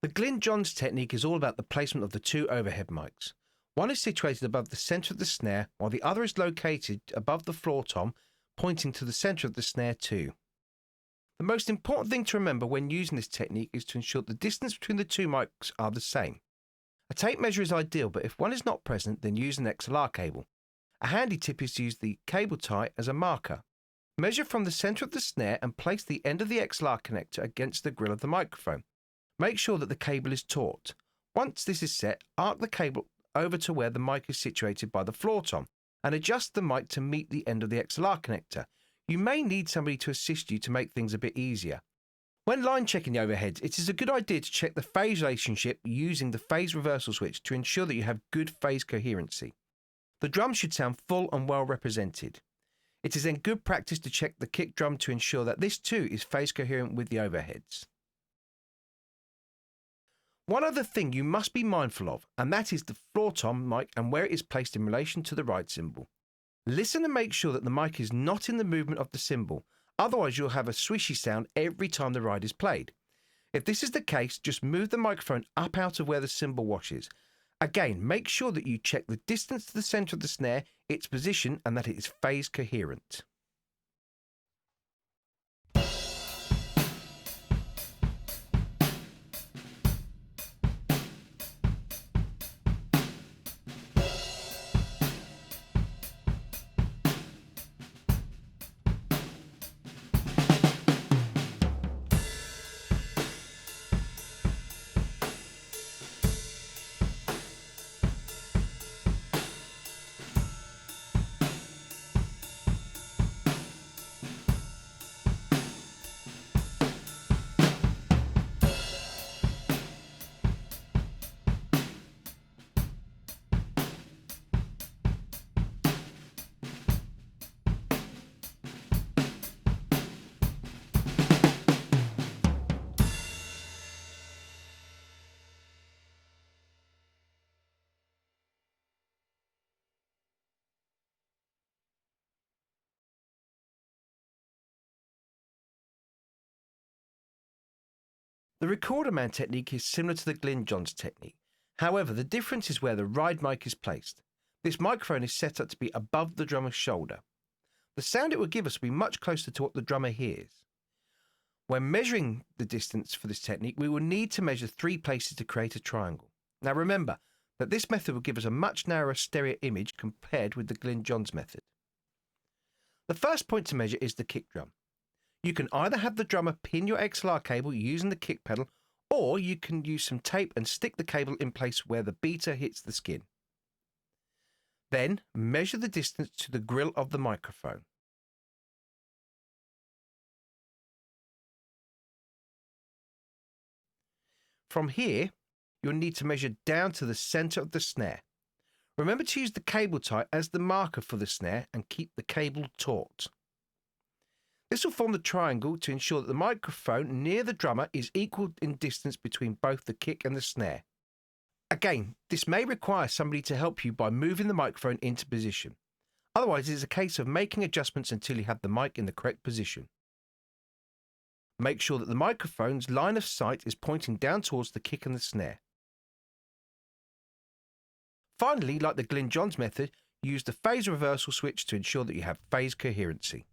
The Glyn-Johns technique is all about the placement of the two overhead mics. One is situated above the centre of the snare, while the other is located above the floor tom, pointing to the centre of the snare too. The most important thing to remember when using this technique is to ensure the distance between the two mics are the same. A tape measure is ideal, but if one is not present, then use an XLR cable. A handy tip is to use the cable tie as a marker. Measure from the centre of the snare and place the end of the XLR connector against the grill of the microphone. Make sure that the cable is taut. Once this is set, arc the cable over to where the mic is situated by the floor tom and adjust the mic to meet the end of the XLR connector. You may need somebody to assist you to make things a bit easier. When line checking the overheads, it is a good idea to check the phase relationship using the phase reversal switch to ensure that you have good phase coherency. The drum should sound full and well represented. It is then good practice to check the kick drum to ensure that this too is phase coherent with the overheads. One other thing you must be mindful of, and that is the floor tom mic and where it is placed in relation to the ride cymbal. Listen and make sure that the mic is not in the movement of the cymbal, otherwise you'll have a swishy sound every time the ride is played. If this is the case, just move the microphone up out of where the cymbal washes. Again, make sure that you check the distance to the centre of the snare, its position, and that it is phase coherent. The Recordinman technique is similar to the Glyn-Johns technique. However, the difference is where the ride mic is placed. This microphone is set up to be above the drummer's shoulder. The sound it will give us will be much closer to what the drummer hears. When measuring the distance for this technique, we will need to measure 3 places to create a triangle. Now remember that this method will give us a much narrower stereo image compared with the Glyn-Johns method. The first point to measure is the kick drum. You can either have the drummer pin your XLR cable using the kick pedal, or you can use some tape and stick the cable in place where the beater hits the skin. Then measure the distance to the grill of the microphone. From here, you'll need to measure down to the centre of the snare. Remember to use the cable tie as the marker for the snare and keep the cable taut. This will form the triangle to ensure that the microphone near the drummer is equal in distance between both the kick and the snare. Again, this may require somebody to help you by moving the microphone into position. Otherwise, it is a case of making adjustments until you have the mic in the correct position. Make sure that the microphone's line of sight is pointing down towards the kick and the snare. Finally, like the Glyn-Johns method, use the phase reversal switch to ensure that you have phase coherency.